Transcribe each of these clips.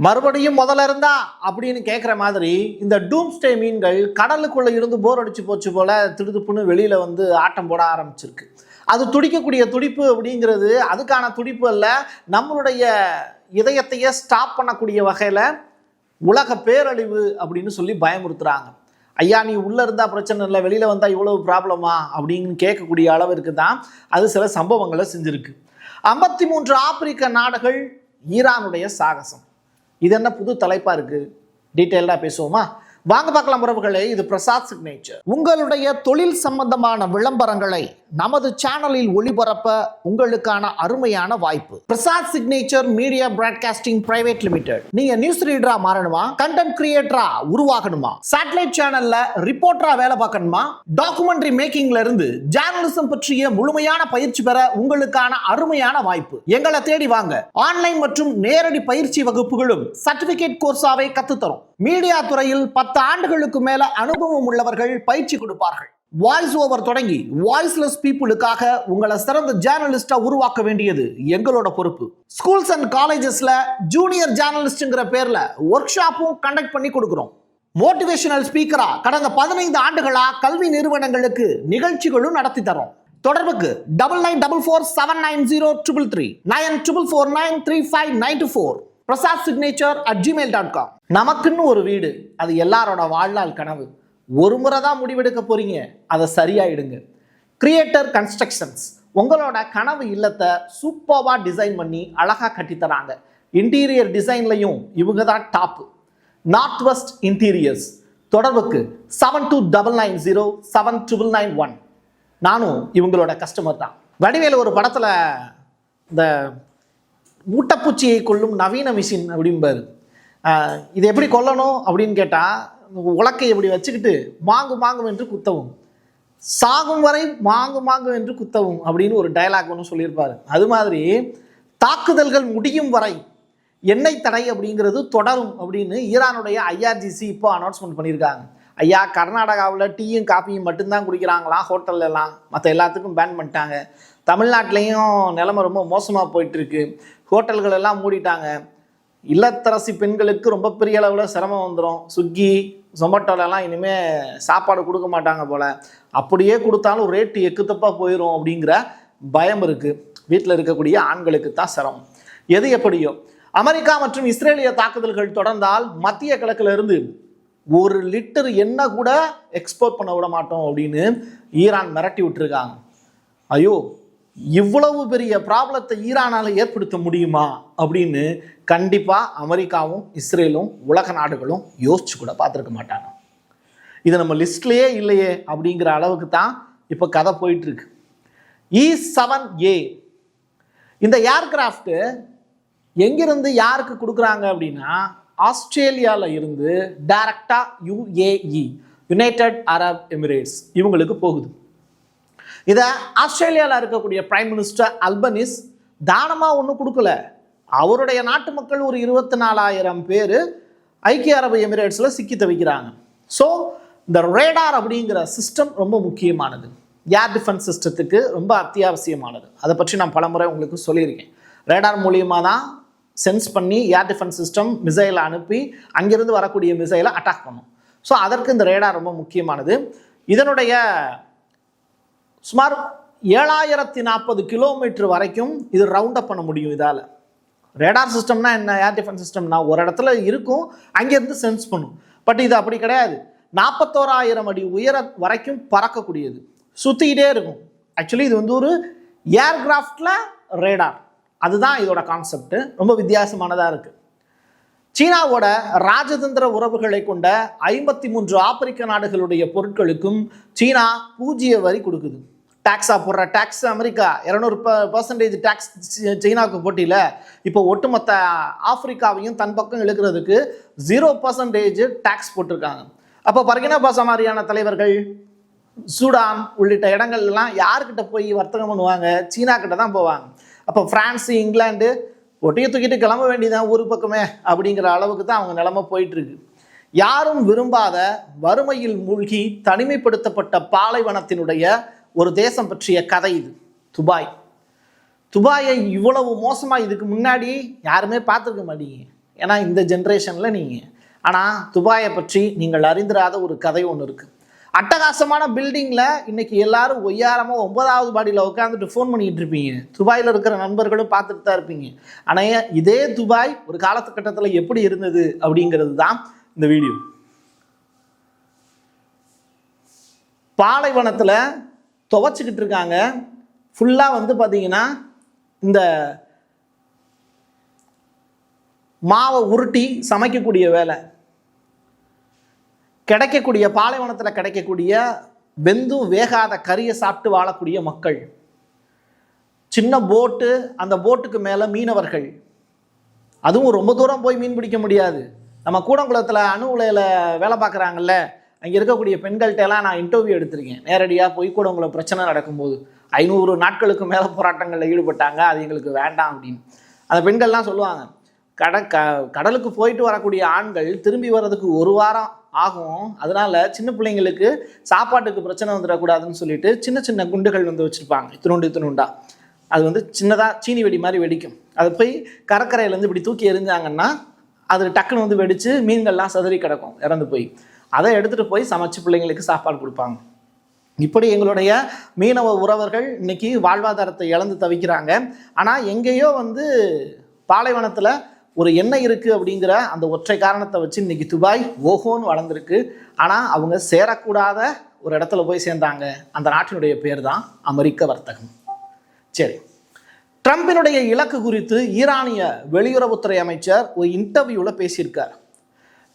மறுபடியும் முதல்ல இருந்தா அப்படின்னு கேட்குற மாதிரி இந்த டூம்ஸ்டே மீன்கள் கடலுக்குள்ள இருந்து போர் அடிச்சு போச்சு போல திடுதுப்புன்னு வெளியில வந்து ஆட்டம் போட ஆரம்பிச்சிருக்கு. அது துடிக்கக்கூடிய துடிப்பு அப்படிங்கிறது அதுக்கான துடிப்பு அல்ல, நம்மளுடைய இதயத்தையே ஸ்டாப் பண்ணக்கூடிய வகையில உலக பேரழிவு அப்படின்னு சொல்லி பயமுறுத்துறாங்க. ஐயா நீ உள்ள இருந்தா பிரச்சனை இல்லை, வெளியில வந்தா இவ்வளவு ப்ராப்ளமா அப்படின்னு கேட்கக்கூடிய அளவிற்கு தான் அது சில சம்பவங்களை செஞ்சிருக்கு. 53 ஆப்பிரிக்க நாடுகள் ஈரானுடைய சாகசம். இது என்ன புது தலைப்பா இருக்கு? டீட்டெயிலாக பேசுவோமா? வாங்க பார்க்கலாம் உறவுகளே. இது பிரசாத் சிக்னேச்சர். உங்களுடைய தொழில் சம்பந்தமான விளம்பரங்களை நமது சேனலில் ஒளிபரப்ப உங்களுக்கான அருமையான வாய்ப்பு. Prasad signature media broadcasting private limited. நீங்க நியூஸ் ரீடரா மாறணுமா, கண்டென்ட் கிரியேட்டரா உருவாகணுமா, சேட்டலைட் சேனல்ல ரிப்போர்ட்டரா வேலை பார்க்கணுமா, டாக்குமெண்ட்ரி மேக்கிங்ல இருந்து ஜேர்னலிசம் பற்றிய முழுமையான பயிற்சி பெற உங்களுக்கான அருமையான வாய்ப்பு. எங்களை தேடி வாங்க. ஆன்லைன் மற்றும் நேரடி பயிற்சி வகுப்புகளும் சர்டிபிகேட் கோர்ஸாவே கத்துத்தரும். மீடியா துறையில் 10 ஆண்டுகளுக்கு மேல அனுபவம் உள்ளவர்கள் பயிற்சி கொடுப்பார்கள். வாய்ஸ் ஓவர் தொடங்கி வாய்ஸ்லெஸ் பீப்புளுக்காக உங்களை சிறந்த ஜேர்னலிஸ்டா உருவாக்க வேண்டியது எங்களோட பொறுப்பு. ஸ்கூல்ஸ் அண்ட் காலேஜஸ்ல ஜூனியர் ஜேர்னலிஸ்ட்ங்கிற பேர்ல ஒர்க் ஷாப்பும் கண்டக்ட் பண்ணி கொடுக்கிறோம். மோட்டிவேஷனல் ஸ்பீக்கரா கடந்த 15 ஆண்டுகளா கல்வி நிறுவனங்களுக்கு நிகழ்ச்சிகளும் நடத்தி தரோம். தொடர்புக்கு 9944790333 94493594 prasadsignature@gmail.com. நமக்குன்னு ஒரு வீடு, அது எல்லாரோட வாழ்நாள் கனவு. ஒரு முறை தான் முடிவெடுக்க போறீங்க, அதை சரியாயிடுங்க. கிரியேட்டர் கன்ஸ்ட்ரக்ஷன்ஸ் உங்களோட கனவு இல்லத்தை சூப்பர்வா டிசைன் பண்ணி அழகா கட்டித்தராங்க. இன்டீரியர் டிசைன்லையும் இவங்க தான் டாப். North west interiors. தொடர்புக்கு 72907991. நானும் இவங்களோட கஸ்டமர் தான். வடிவேலு ஒரு படத்துல இந்த ஊட்டப்பூச்சியை கொல்லும் நவீன மிஷின் அப்படிம்பாரு. இது எப்படி கொல்லணும் அப்படின்னு கேட்டால், உலக்கை எப்படி வச்சுக்கிட்டு மாங்கு மாங்கு என்று குத்தவும், சாகும் வரை மாங்கு மாங்கு என்று குத்தவும் அப்படின்னு ஒரு டயலாக் ஒன்று சொல்லியிருப்பாரு. அது மாதிரி தாக்குதல்கள் முடியும் வரை எண்ணெய் தடை அப்படிங்கிறது தொடரும் அப்படின்னு ஈரானுடைய IRGC இப்போ அனௌன்ஸ்மெண்ட் பண்ணியிருக்காங்க. ஐயா கர்நாடகாவில் டீயும் காப்பியும் மட்டும்தான் குடிக்கிறாங்களாம் ஹோட்டல்லாம், மற்ற எல்லாத்துக்கும் பேன் பண்ணிட்டாங்க. தமிழ்நாட்டிலையும் நிலைமை ரொம்ப மோசமாக போயிட்டுருக்கு. ஹோட்டல்கள் எல்லாம் மூடிட்டாங்க. இல்லத்தரசி பெண்களுக்கு ரொம்ப பெரிய அளவில் சிரமம் வந்துடும். ஸ்விக்கி ஜொமேட்டோலலாம் இனிமேல் சாப்பாடு கொடுக்க மாட்டாங்க போல். அப்படியே கொடுத்தாலும் ரேட்டு எக்குத்தப்பாக போயிடும் அப்படிங்கிற பயம் இருக்குது. வீட்டில் இருக்கக்கூடிய ஆண்களுக்கு தான் சிரமம். எது எப்படியோ அமெரிக்கா மற்றும் இஸ்ரேலிய தாக்குதல்கள் தொடர்ந்தால் மத்திய கிழக்குல இருந்து 1 லிட்டர் எண்ணெய் கூட எக்ஸ்போர்ட் பண்ண விட மாட்டோம் அப்படின்னு ஈரான் மிரட்டி விட்டுருக்காங்க. ஐயோ, இவ்வளவு பெரிய ப்ராப்ளத்தை ஈரானால் ஏற்படுத்த முடியுமா அப்படின்னு கண்டிப்பாக அமெரிக்காவும் இஸ்ரேலும் உலக நாடுகளும் யோசிச்சு கூட பார்த்துருக்க மாட்டாங்க. இது நம்ம லிஸ்ட்லேயே இல்லையே அப்படிங்கிற அளவுக்கு தான் இப்போ கதை போயிட்டுருக்கு. E-7A இந்த ஏர்கிராஃப்ட் எங்கிருந்து யாருக்கு கொடுக்குறாங்க அப்படின்னா, ஆஸ்திரேலியாவில் இருந்து டைரக்டாக UAE யுனைடெட் அரப் எமிரேட்ஸ் இவங்களுக்கு போகுது. இதை ஆஸ்திரேலியாவில் இருக்கக்கூடிய பிரைம் மினிஸ்டர் அல்பனிஸ் தானமாக ஒன்றும் கொடுக்கல. அவருடைய நாட்டு மக்கள் ஒரு 24,000 பேர் ஐக்கிய அரபு எமிரேட்ஸில் சிக்கி தவிக்கிறாங்க. ஸோ இந்த ரேடார் அப்படிங்கிற சிஸ்டம் ரொம்ப முக்கியமானது. ஏர் டிஃபென்ஸ் சிஸ்டத்துக்கு ரொம்ப அத்தியாவசியமானது. அதை பற்றி நான் பலமுறை உங்களுக்கு சொல்லியிருக்கேன். ரேடார் மூலியமாக தான் சென்ஸ் பண்ணி ஏர் டிஃபென்ஸ் சிஸ்டம் மிசைலை அனுப்பி அங்கிருந்து வரக்கூடிய மிசைலை அட்டாக் பண்ணும். ஸோ அதற்கு இந்த ரேடார் ரொம்ப முக்கியமானது. இதனுடைய சுமார் 7040 கிலோமீட்டர் வரைக்கும் இது ரவுண்ட் அப் பண்ண முடியும். இதால் ரேடார் சிஸ்டம்னா என்ன, ஏர் டிஃபென்ஸ் சிஸ்டம்னா ஒரு இடத்துல இருக்கும், அங்கேருந்து சென்ஸ் பண்ணும். பட் இது அப்படி கிடையாது. 41,000 அடி உயர வரைக்கும் பறக்கக்கூடியது, சுற்றிக்கிட்டே இருக்கும். ஆக்சுவலி இது வந்து ஒரு ஏர்கிராஃப்டில் ரேடார், அதுதான் இதோட கான்செப்ட். ரொம்ப வித்தியாசமானதாக இருக்குது. சீனாவோட ராஜதந்திர உறவுகளை கொண்ட 53 ஆப்பிரிக்க நாடுகளுடைய பொருட்களுக்கும் சீனா 0 வரி கொடுக்குது. டாக்ஸா போடுற டாக்ஸ் அமெரிக்கா 200% டாக்ஸ் சீனாவுக்கு போட்டியில் இப்போ ஒட்டுமொத்த ஆப்பிரிக்காவையும் தன் பக்கம் இழுக்கிறதுக்கு 0% டாக்ஸ் போட்டிருக்காங்க. அப்போ பர்கினா பாசோ மாதிரியான தலைவர்கள், சூடான் உள்ளிட்ட இடங்கள்லாம் யாருக்கிட்ட போய் வர்த்தகம் பண்ணுவாங்க? சீனா கிட்ட தான் போவாங்க. அப்போ பிரான்ஸு, இங்கிலாந்து ஒட்டியை தூக்கிட்டு கிளம்ப வேண்டியதான் ஊர் பக்கமே அப்படிங்கிற அளவுக்கு தான் அவங்க நிலைமை போயிட்டுருக்கு. யாரும் விரும்பாத வறுமையில் மூழ்கி தனிமைப்படுத்தப்பட்ட பாலைவனத்தினுடைய ஒரு தேசம் பற்றிய கதை இது. துபாய். துபாயை இவ்வளவு மோசமாக இதுக்கு முன்னாடி யாருமே பார்த்துருக்க மாட்டீங்க. ஏன்னா இந்த ஜென்ரேஷனில் நீங்கள். ஆனால் துபாயை பற்றி நீங்கள் அறிந்திராத ஒரு கதை ஒன்று இருக்குது. அட்டகாசமான பில்டிங்கில் இன்னைக்கு எல்லாரும் ஒய்யாரமாக 9வது மாடியில் உட்காந்துட்டு ஃபோன் பண்ணிக்கிட்டு இருப்பீங்க. துபாயில் இருக்கிற நண்பர்களும் பார்த்துட்டு தான் இருப்பீங்க. ஆனால் இதே துபாய் ஒரு காலகட்டத்தில் எப்படி இருந்தது அப்படிங்கிறது தான் இந்த வீடியோ. பாலைவனத்தில் துவைச்சிக்கிட்டு இருக்காங்க. ஃபுல்லாக வந்து பார்த்தீங்கன்னா இந்த மாவை உருட்டி சமைக்கக்கூடிய வேலை. கிடைக்கக்கூடிய பாலைவனத்தில் கிடைக்கக்கூடிய வெந்தும் வேகாத கறியை சாப்பிட்டு வாழக்கூடிய மக்கள். சின்ன போட்டு, அந்த போட்டுக்கு மேலே மீனவர்கள். அதுவும் ரொம்ப தூரம் போய் மீன் பிடிக்க முடியாது. நம்ம கூடங்குளத்தில் அணு உலையில் வேலை பார்க்குறாங்கல்ல, அங்கே இருக்கக்கூடிய பெண்கள்கிட்டலாம் நான் இன்டர்வியூ எடுத்திருக்கேன். நேரடியாக போய் கூடங்குளம் பிரச்சனை நடக்கும்போது 500 நாட்களுக்கு மேலே போராட்டங்களில் ஈடுபட்டாங்க. அது எங்களுக்கு வேண்டாம் அப்படின்னு அந்த பெண்கள்லாம் சொல்லுவாங்க. கடலுக்கு போயிட்டு வரக்கூடிய ஆண்கள் திரும்பி வர்றதுக்கு 1 வாரம் ஆகும். அதனால சின்ன பிள்ளைங்களுக்கு சாப்பாட்டுக்கு பிரச்சனை வந்துடக்கூடாதுன்னு சொல்லிட்டு சின்ன சின்ன குண்டுகள் வந்து வச்சுருப்பாங்க. இத்தினுண்டா அது வந்து சின்னதாக சீனி வெடி மாதிரி வெடிக்கும். அதை போய் கடற்கரையிலேருந்து இப்படி தூக்கி எறிஞ்சாங்கன்னா அது டக்குன்னு வந்து வெடித்து மீன்கள்லாம் சதறி கிடக்கும், இறந்து போய். அதை எடுத்துகிட்டு போய் சமைச்சு பிள்ளைங்களுக்கு சாப்பாடு கொடுப்பாங்க. இப்படி எங்களுடைய மீனவ உறவர்கள் இன்னைக்கு வாழ்வாதாரத்தை இழந்து தவிக்கிறாங்க. ஆனால் எங்கேயோ வந்து பாலைவனத்தில் ஒரு எண்ணெய் இருக்குது அப்படிங்கிற அந்த ஒற்றை காரணத்தை வச்சு இன்னைக்கு துபாய் ஓஹோன்னு வளர்ந்துருக்கு. ஆனால் அவங்க சேரக்கூடாத ஒரு இடத்துல போய் சேர்ந்தாங்க. அந்த நாட்டினுடைய பேர் தான் அமெரிக்க வர்த்தகம். சரி, ட்ரம்பினுடைய இலக்கு குறித்து ஈரானிய வெளியுறவுத்துறை அமைச்சர் ஒரு இன்டர்வியூவில் பேசியிருக்கார்.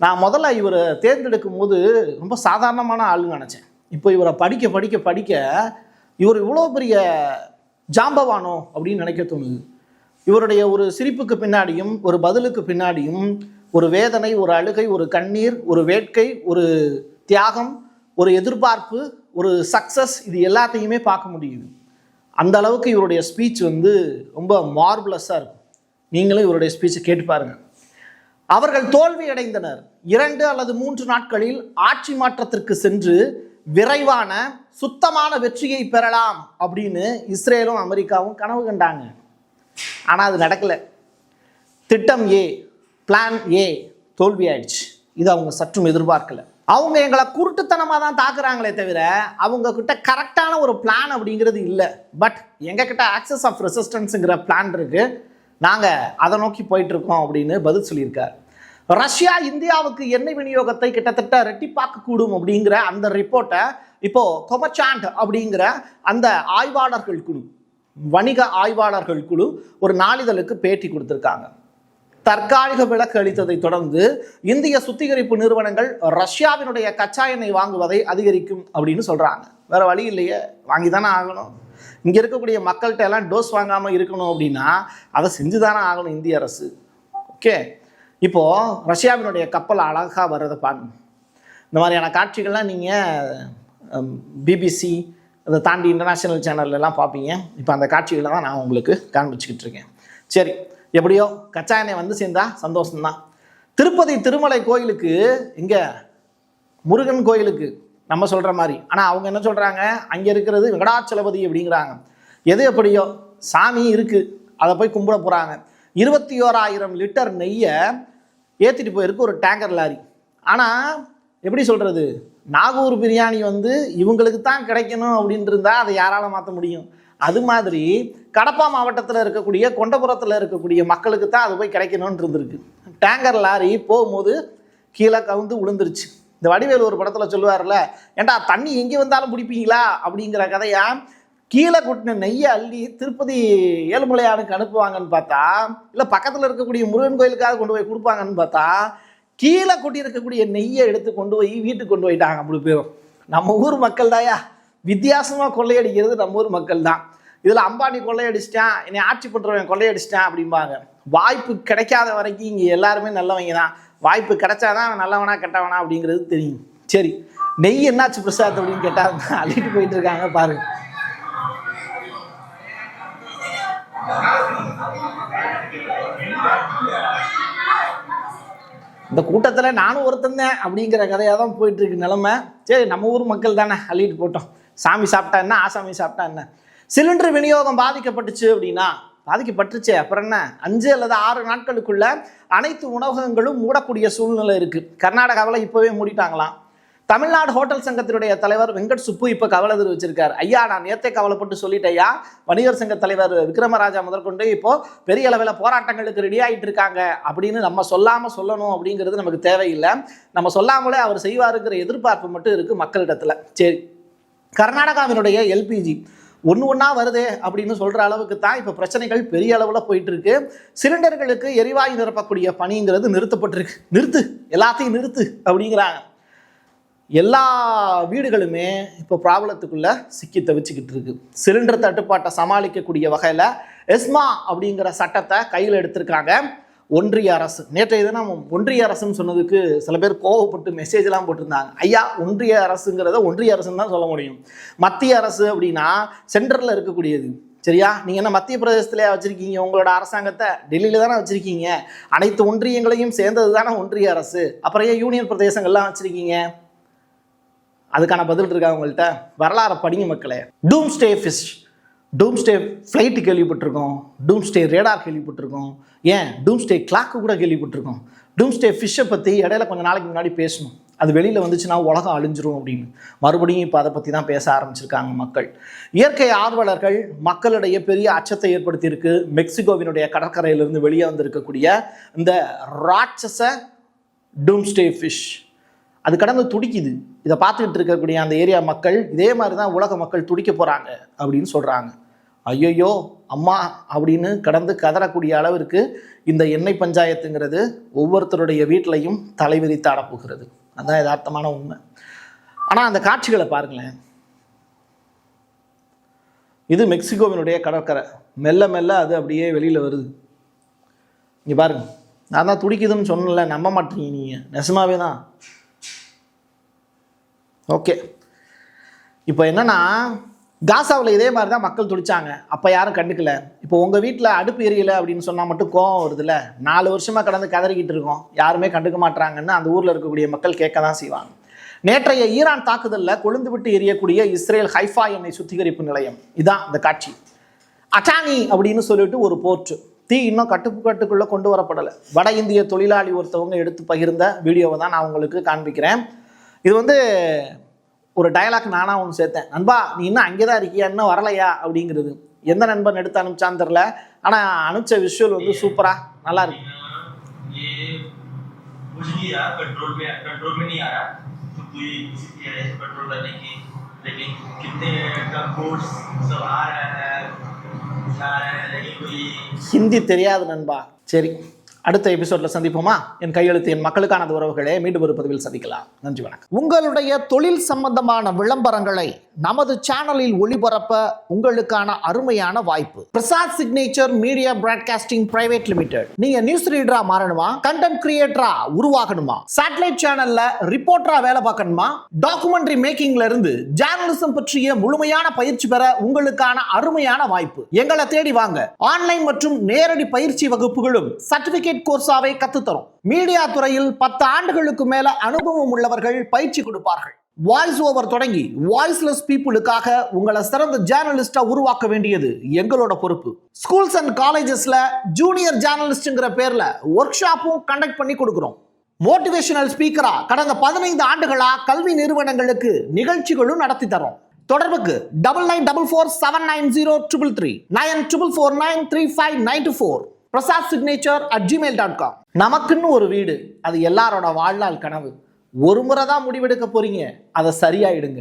நான் முதல்ல இவரை தேர்ந்தெடுக்கும் போது ரொம்ப சாதாரணமான ஆளுன்னு நினச்சேன். இப்போ இவரை படிக்க படிக்க படிக்க இவர் இவ்வளோ பெரிய ஜாம்பவானோ அப்படின்னு நினைக்க தோணுது. இவருடைய ஒரு சிரிப்புக்கு பின்னாடியும் ஒரு பதிலுக்கு பின்னாடியும் ஒரு வேதனை, ஒரு அழுகை, ஒரு கண்ணீர், ஒரு வேட்கை, ஒரு தியாகம், ஒரு எதிர்பார்ப்பு, ஒரு சக்சஸ், இது எல்லாத்தையுமே பார்க்க முடியுது. அந்த அளவுக்கு இவருடைய ஸ்பீச் வந்து ரொம்ப மார்பலஸாக இருக்கும். நீங்களும் இவருடைய ஸ்பீச்சை கேட்டு பாருங்க. அவர்கள் தோல்வி அடைந்தனர். 2 அல்லது 3 நாட்களில் ஆட்சி மாற்றத்திற்கு சென்று விரைவான சுத்தமான வெற்றியை பெறலாம் அப்படின்னு இஸ்ரேலும் அமெரிக்காவும் கனவு கண்டாங்க. ஆனால் அது நடக்கலை. திட்டம் ஏ, பிளான் ஏ தோல்வி ஆயிடுச்சு. இது அவங்க சற்றும் எதிர்பார்க்கல. அவங்க எங்களை குருட்டுத்தனமாக தான் தாக்குறாங்களே தவிர அவங்க கிட்ட கரெக்டான ஒரு பிளான் அப்படிங்கிறது இல்லை. பட் எங்ககிட்ட ஆக்சஸ் ஆஃப் ரெசிஸ்டன்ஸுங்கிற பிளான் இருக்கு, நாங்கள் அதை நோக்கி போயிட்டு இருக்கோம் அப்படின்னு பதில் சொல்லியிருக்கார். ரஷ்யா இந்தியாவுக்கு எண்ணெய் விநியோகத்தை கிட்டத்தட்ட ரெட்டிப்பாக்கக்கூடும் அப்படிங்கிற அந்த ரிப்போர்ட்டை இப்போ கொமச்சாண்ட் அப்படிங்கிற அந்த ஆய்வாளர்கள் குழு, வணிக ஆய்வாளர்கள் குழு ஒரு நாளிதழுக்கு பேட்டி கொடுத்துருக்காங்க. தற்காலிக விலக்கு அளித்ததை தொடர்ந்து இந்திய சுத்திகரிப்பு நிறுவனங்கள் ரஷ்யாவினுடைய கச்சா எண்ணெய் வாங்குவதை அதிகரிக்கும் அப்படின்னு சொல்கிறாங்க. வேறு வழி இல்லையே, வாங்கி தானே ஆகணும். இங்கே இருக்கக்கூடிய மக்கள்கிட்ட எல்லாம் டோஸ் வாங்காமல் இருக்கணும் அப்படின்னா அதை செஞ்சு தானே ஆகணும் இந்திய அரசு. ஓகே, இப்போது ரஷ்யாவினுடைய கப்பல் அழகாக வர்றதை பாருங்க. இந்த மாதிரியான காட்சிகள்லாம் நீங்கள் பிபிசி அதை தாண்டி இன்டர்நேஷ்னல் சேனல்லாம் பார்ப்பீங்க. இப்போ அந்த காட்சிகளை தான் நான் உங்களுக்கு காண்பிச்சுக்கிட்டு இருக்கேன். சரி, எப்படியோ கச்சா எண்ணெய் வந்து சேர்ந்தா சந்தோஷம்தான். திருப்பதி திருமலை கோயிலுக்கு, இங்கே முருகன் கோயிலுக்கு நம்ம சொல்கிற மாதிரி, ஆனால் அவங்க என்ன சொல்கிறாங்க, அங்கே இருக்கிறது வெங்கடாச்சலபதி அப்படிங்கிறாங்க. எது எப்படியோ சாமி இருக்குது, அதை போய் கும்பிட போகிறாங்க. 21,000 லிட்டர் நெய்யை ஏற்றிட்டு போயிருக்கு ஒரு டேங்கர் லாரி. ஆனால் எப்படி சொல்கிறது, நாகூர் பிரியாணி வந்து இவங்களுக்கு தான் கிடைக்கணும் அப்படின்ட்டு இருந்தால் அதை யாரால் மாற்ற முடியும்? அது மாதிரி கடப்பா மாவட்டத்தில் இருக்கக்கூடிய கொண்டபுரத்தில் இருக்கக்கூடிய மக்களுக்கு தான் அது போய் கிடைக்கணும்னு இருந்திருக்கு. டேங்கர் லாரி போகும்போது கீழே கவுந்து விழுந்துருச்சு. இந்த வடிவேலு ஒரு படத்தில் சொல்லுவார்ல, ஏண்டா தண்ணி எங்கே வந்தாலும் பிடிப்பீங்களா அப்படிங்கிற கதையா, கீழே கொட்டின நெய்யை அள்ளி திருப்பதி ஏழுமலையானுக்கு அனுப்புவாங்கன்னு பார்த்தா, இல்லை பக்கத்தில் இருக்கக்கூடிய முருகன் கோயிலுக்காக கொண்டு போய் கொடுப்பாங்கன்னு பார்த்தா, கீழே கொட்டி இருக்கக்கூடிய நெய்யை எடுத்து கொண்டு போய் வீட்டுக்கு கொண்டு போயிட்டாங்க. அப்படி பேரும் நம்ம ஊர் மக்கள் தாயா, வித்தியாசமாக கொள்ளையடிக்கிறது நம்ம ஊர் மக்கள் தான். இதில் அம்பானி கொள்ளையடிச்சிட்டான், என்னை ஆட்சி பண்ணுறவன் கொள்ளையடிச்சிட்டான் அப்படிம்பாங்க. வாய்ப்பு கிடைக்காத வரைக்கும் இங்கே எல்லாருமே நல்லவங்க தான். வாய்ப்பு கிடைச்சாதான் நல்லவனா கெட்டவனா அப்படிங்கிறது தெரியும். சரி, நெய் என்னாச்சு பிரசாத் அப்படின்னு கேட்டால் அள்ளிட்டு போயிட்டு இருக்காங்க பாருங்க. இந்த கூட்டத்தில் நானும் ஒருத்தந்தேன் அப்படிங்கிற கதையாக தான் போயிட்டுருக்கு நிலைமை. சரி, நம்ம ஊர் மக்கள் தானே, அள்ளிட்டு போட்டோம். சாமி சாப்பிட்டா என்ன, ஆசாமி சாப்பிட்டா என்ன. சிலிண்டர் விநியோகம் பாதிக்கப்பட்டுச்சு அப்படின்னா பாதிக்கப்பட்டுருச்சு. அப்புறம் என்ன, 5 அல்லது 6 நாட்களுக்குள்ள அனைத்து உணவகங்களும் மூடக்கூடிய சூழ்நிலை இருக்குது. கர்நாடகாவில் இப்போவே மூடிட்டாங்களாம். தமிழ்நாடு ஹோட்டல் சங்கத்தினுடைய தலைவர் வெங்கட் சுப்பு இப்போ கவலை தெரிவிச்சிருக்காரு. ஐயா, நான் நேற்றே கவலைப்பட்டு சொல்லிட்டேயா, வணிகர் சங்க தலைவர் விக்ரமராஜா முதற்கொண்டு இப்போ பெரிய அளவில் போராட்டங்களுக்கு ரெடி ஆகிட்டு இருக்காங்க அப்படின்னு நம்ம சொல்லாமல் சொல்லணும் அப்படிங்கிறது நமக்கு தேவையில்லை. நம்ம சொல்லாமலே அவர் செய்வாருங்கிற எதிர்பார்ப்பு மட்டும் இருக்குது மக்களிடத்தில். சரி, கர்நாடகாவினுடைய எல்பிஜி ஒன்றா வருதே அப்படின்னு சொல்கிற அளவுக்கு தான் இப்போ பிரச்சனைகள் பெரிய அளவில் போயிட்டு இருக்கு. சிலிண்டர்களுக்கு எரிவாயு நிரப்பக்கூடிய பணிங்கிறது நிறுத்தப்பட்டிருக்கு. நிறுத்து, எல்லாத்தையும் நிறுத்து அப்படிங்கிறாங்க. எல்லா வீடுகளுமே இப்போ ப்ராப்ளத்துக்குள்ளே சிக்கி தவிச்சுக்கிட்டு இருக்கு. சிலிண்டர் தட்டுப்பாட்டை சமாளிக்கக்கூடிய வகையில் எஸ்மா அப்படிங்கிற சட்டத்தை கையில் எடுத்திருக்காங்க ஒன்றிய அரசு. நேற்றைய தினம் ஒன்றிய அரசுன்னு சொன்னதுக்கு சில பேர் கோவப்பட்டு மெசேஜ்லாம் போட்டிருந்தாங்க. ஐயா, ஒன்றிய அரசுங்கிறத ஒன்றிய அரசுன்னு தான் சொல்ல முடியும். மத்திய அரசு அப்படின்னா சென்ட்ரலில் இருக்கக்கூடியது. சரியா, நீங்கள் என்ன மத்திய பிரதேசத்திலே வச்சுருக்கீங்க? உங்களோட அரசாங்கத்தை டெல்லியில் தானே வச்சுருக்கீங்க. அனைத்து ஒன்றியங்களையும் சேர்ந்தது தானே ஒன்றிய அரசு. அப்புறம் ஏன் யூனியன் பிரதேசங்கள்லாம் வச்சுருக்கீங்க? அதுக்கான பதில் இருக்கா உங்கள்கிட்ட? வரலாறு படிங்க மக்களே. டூம்ஸ்டே ஃபிஷ், டூம்ஸ்டே ஃப்ளைட்டு கேள்விப்பட்டிருக்கோம், டூம்ஸ்டே ரேடார் கேள்விப்பட்டிருக்கோம், ஏன் டூம்ஸ்டே கிளாக்கு கூட கேள்விப்பட்டிருக்கோம். டூம்ஸ்டே ஃபிஷ்ஷை பற்றி இடையில கொஞ்சம் நாளைக்கு முன்னாடி பேசணும். அது வெளியில் வந்துச்சுன்னா உலகம் அழிஞ்சிரும் அப்படின்னு. மறுபடியும் இப்போ அதை பற்றி தான் பேச ஆரம்பிச்சிருக்காங்க மக்கள். இயற்கை ஆர்வலர்கள் மக்களிடையே பெரிய அச்சத்தை ஏற்படுத்தியிருக்கு. மெக்சிகோவினுடைய கடற்கரையிலிருந்து வெளியே வந்திருக்கக்கூடிய இந்த ராட்சச டூம்ஸ்டே ஃபிஷ் அது கடந்து துடிக்குது. இதை பார்த்துக்கிட்டு இருக்கக்கூடிய அந்த ஏரியா மக்கள் இதே மாதிரி தான் உலக மக்கள் துடிக்க போகிறாங்க அப்படின்னு சொல்கிறாங்க. ஐயோ அம்மா அப்படின்னு கடந்து கதறக்கூடிய அளவிற்கு இந்த எண்ணெய் பஞ்சாயத்துங்கிறது ஒவ்வொருத்தருடைய வீட்டிலையும் தலைவிரித்து ஆடப்போகிறது. அதுதான் யதார்த்தமான உண்மை. ஆனால் அந்த காட்சிகளை பாருங்களேன். இது மெக்சிகோவினுடைய கடற்கரை. மெல்ல மெல்ல அது அப்படியே வெளியில் வருது. இங்கே பாருங்க, நான் தான் துடிக்குதுன்னு சொன்னல, நம்ப மாட்டீங்க நீங்கள், நெசமாவே தான். ஓகே, இப்போ என்னன்னா காசாவில் இதே மாதிரி தான் மக்கள் துடிச்சாங்க. அப்போ யாரும் கண்டுக்கல. இப்போ உங்கள் வீட்டில் அடுப்பு எரியலை அப்படின்னு சொன்னால் மட்டும் கோவம் வருதுல்ல. 4 வருஷமாக கடந்து கதறிக்கிட்டு இருக்கோம், யாருமே கண்டுக்க மாட்டாங்கன்னு அந்த ஊரில் இருக்கக்கூடிய மக்கள் கேட்க தான் செய்வாங்க. நேற்றைய ஈரான் தாக்குதலில் கொழுந்து விட்டு எரியக்கூடிய இஸ்ரேல் ஹைஃபா எண்ணெய் சுத்திகரிப்பு நிலையம் இதான் இந்த காட்சி. அட்டானி அப்படின்னு சொல்லிட்டு ஒரு போர்ட்டு. தீ இன்னும் கட்டுக்குள்ளே கொண்டு வரப்படலை. வட இந்திய தொழிலாளி ஒருத்தவங்க எடுத்து பகிர்ந்த வீடியோவை தான் நான் உங்களுக்கு காண்பிக்கிறேன். இது வந்து ஒரு டயலாக் நானாக ஒன்று சேர்த்தேன். நண்பா, நீ இன்னும் அங்கே தான் இருக்கியா, இன்னும் வரலையா அப்படிங்கிறது. எந்த நண்பன் எடுத்து அனுப்பிச்சான்னு தெரில, ஆனால் அனுப்பிச்ச விஷுவல் வந்து சூப்பராக நல்லா இருக்கு. ஹிந்தி தெரியாது நண்பா. சரி, அடுத்த எபிசோட்ல சந்திப்போமா? என் கையெழுத்து என் மக்களுக்கானது உறவுகளே. மீண்டும் ஒரு பதிவில் சந்திக்கலாம். நன்றி, வணக்கம். உங்களுடைய தொழில் சம்பந்தமான விளம்பரங்களை நமது சேனலில் ஒளிபரப்ப உங்களுக்கான அருமையான வாய்ப்பு. Prasad signature media broadcasting private limited. நீங்க நியூஸ் ரீடரா மாறணுமா, கண்டென்ட் கிரியேட்டரா உருவாகணுமா, சேட்டலைட் சேனல்ல ரிப்போர்ட்டரா வேலை பார்க்கணுமா, டாக்குமெண்ட்ரி மேக்கிங்ல இருந்து ஜேர்னலிசம் பற்றிய முழுமையான பயிற்சி பெற உங்களுக்கான அருமையான வாய்ப்பு. எங்களை தேடி வாங்க. ஆன்லைன் மற்றும் நேரடி பயிற்சி வகுப்புகளும் சர்டிபிகேட் கோர்ஸாவை கத்துத்தரும். மீடியா துறையில் 10 ஆண்டுகளுக்கு மேல அனுபவம் உள்ளவர்கள் பயிற்சி கொடுப்பார்கள். வாய்ஸ் ஓவர் தொடங்கி வாய்ஸ்லெஸ் பீப்புளுக்காக உங்களை சிறந்த ஜேர்னலிஸ்டா உருவாக்க வேண்டியது எங்களோட பொறுப்பு. ஸ்கூல்ஸ் அண்ட் காலேஜஸ்ல ஜூனியர் ஜேர்னலிஸ்ட்ங்கிற பேர்ல ஒர்க் ஷாப்பும் கண்டக்ட் பண்ணி கொடுக்கிறோம். மோட்டிவேஷனல் ஸ்பீக்கரா கடந்த 15 ஆண்டுகளா கல்வி நிறுவனங்களுக்கு நிகழ்ச்சிகளும் நடத்தி தரோம். தொடர்புக்கு 9944790333 94493594 prasadsignature@gmail.com. நமக்குன்னு ஒரு வீடு, அது எல்லாரோட வாழ்நாள் கனவு. ஒரு முறை தான் முடிவெடுக்க போறீங்க, அதை சரியாயிடுங்க.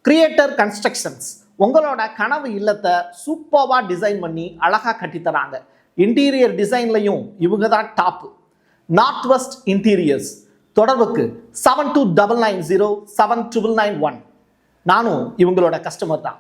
கிரியேட்டர் கன்ஸ்ட்ரக்ஷன்ஸ் உங்களோட கனவு இல்லத்தை சூப்பர்வா டிசைன் பண்ணி அழகா கட்டித்தராங்க. இன்டீரியர் டிசைன்லையும் இவங்க தான் டாப். North west interiors. தொடர்புக்கு 7299079991. நானும் இவங்களோட கஸ்டமர் தான்.